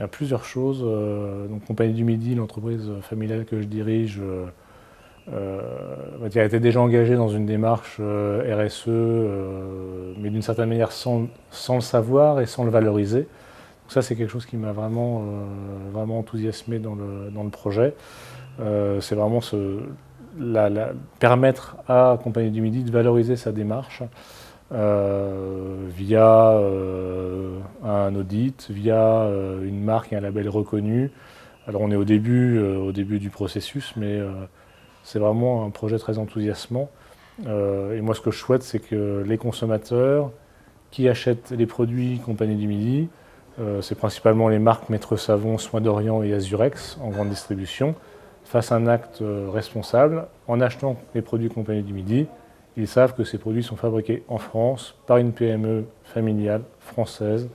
Il y a plusieurs choses. Donc, Compagnie du Midi, l'entreprise familiale que je dirige, a été déjà engagée dans une démarche RSE, mais d'une certaine manière sans le savoir et sans le valoriser. Donc ça, c'est quelque chose qui m'a vraiment enthousiasmé dans le projet. C'est vraiment permettre à Compagnie du Midi de valoriser sa démarche via un audit, via une marque et un label reconnu. Alors on est au début du processus, mais c'est vraiment un projet très enthousiasmant. Et moi, ce que je souhaite, c'est que les consommateurs qui achètent les produits Compagnie du Midi, c'est principalement les marques Maître Savon, Soins d'Orient et Azurex en grande distribution, fassent un acte responsable. En achetant les produits Compagnie du Midi, ils savent que ces produits sont fabriqués en France par une PME familiale française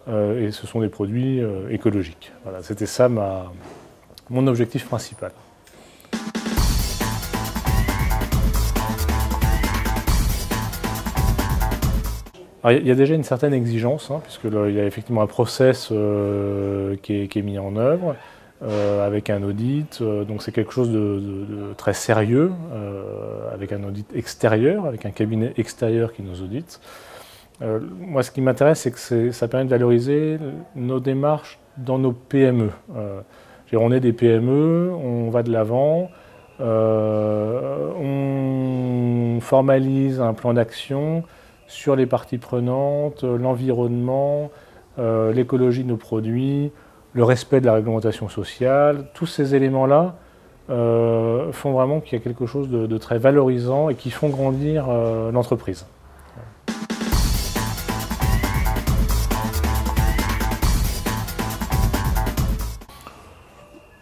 et ce sont des produits écologiques. Voilà, c'était ça mon objectif principal. Alors, il y a déjà une certaine exigence, puisqu'il y a effectivement un process qui est mis en œuvre avec un audit. Donc c'est quelque chose de très sérieux, avec un audit extérieur, avec un cabinet extérieur qui nous audite. Moi, ce qui m'intéresse, c'est que ça permet de valoriser nos démarches dans nos PME. On est des PME, on va de l'avant, on formalise un plan d'action sur les parties prenantes, l'environnement, l'écologie de nos produits, le respect de la réglementation sociale. Tous ces éléments-là font vraiment qu'il y a quelque chose de très valorisant et qui font grandir l'entreprise.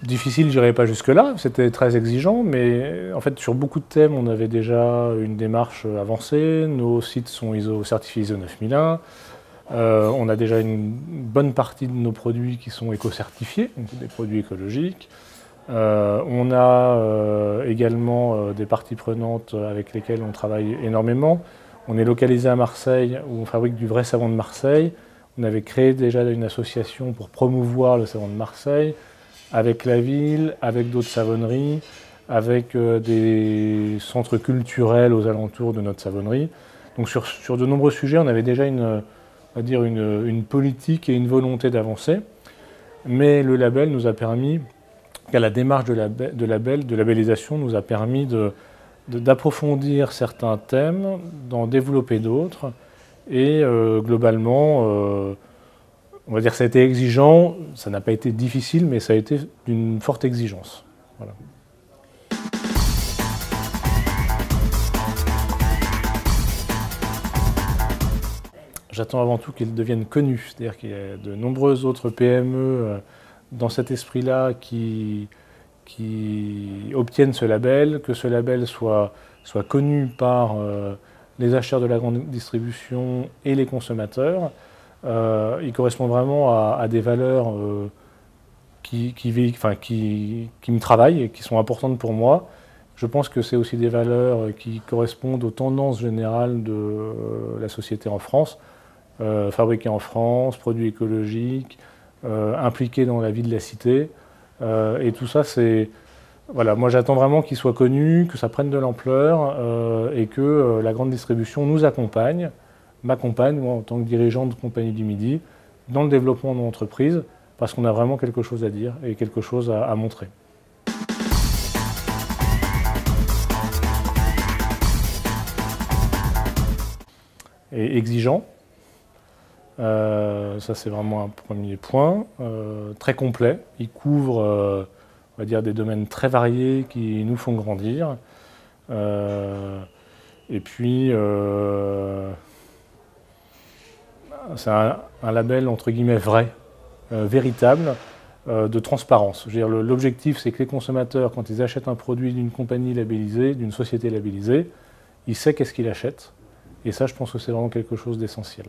Difficile, je n'irai pas jusque-là, c'était très exigeant, mais en fait sur beaucoup de thèmes on avait déjà une démarche avancée, nos sites sont certifiés ISO 9001, on a déjà une bonne partie de nos produits qui sont éco-certifiés, donc des produits écologiques. On a également des parties prenantes avec lesquelles on travaille énormément. On est localisé à Marseille où on fabrique du vrai savon de Marseille. On avait créé déjà une association pour promouvoir le savon de Marseille, avec la ville, avec d'autres savonneries, avec des centres culturels aux alentours de notre savonnerie. Donc sur de nombreux sujets, on avait déjà une politique et une volonté d'avancer. Mais le label nous a permis, la démarche de labellisation nous a permis d'approfondir certains thèmes, d'en développer d'autres. Et globalement, on va dire que ça a été exigeant, ça n'a pas été difficile, mais ça a été d'une forte exigence. Voilà. J'attends avant tout qu'ils deviennent connus, c'est-à-dire qu'il y a de nombreuses autres PME dans cet esprit-là qui obtiennent ce label, que ce label soit connu par les acheteurs de la grande distribution et les consommateurs. Il correspond vraiment à des valeurs qui me travaillent et qui sont importantes pour moi. Je pense que c'est aussi des valeurs qui correspondent aux tendances générales de la société en France. Fabriqués en France, produits écologiques, impliqués dans la vie de la cité. Et tout ça, c'est... Voilà, moi j'attends vraiment qu'il soit connu, que ça prenne de l'ampleur et que la grande distribution nous accompagne, m'accompagne, moi en tant que dirigeant de Compagnie du Midi, dans le développement de mon entreprise, parce qu'on a vraiment quelque chose à dire et quelque chose à montrer. Et exigeant, ça c'est vraiment un premier point, très complet, il couvre on va dire des domaines très variés qui nous font grandir. Et puis c'est un label entre guillemets vrai, véritable, de transparence. L'objectif c'est que les consommateurs, quand ils achètent un produit d'une compagnie labellisée, d'une société labellisée, ils savent qu'est-ce qu'ils achètent. Et ça, je pense que c'est vraiment quelque chose d'essentiel.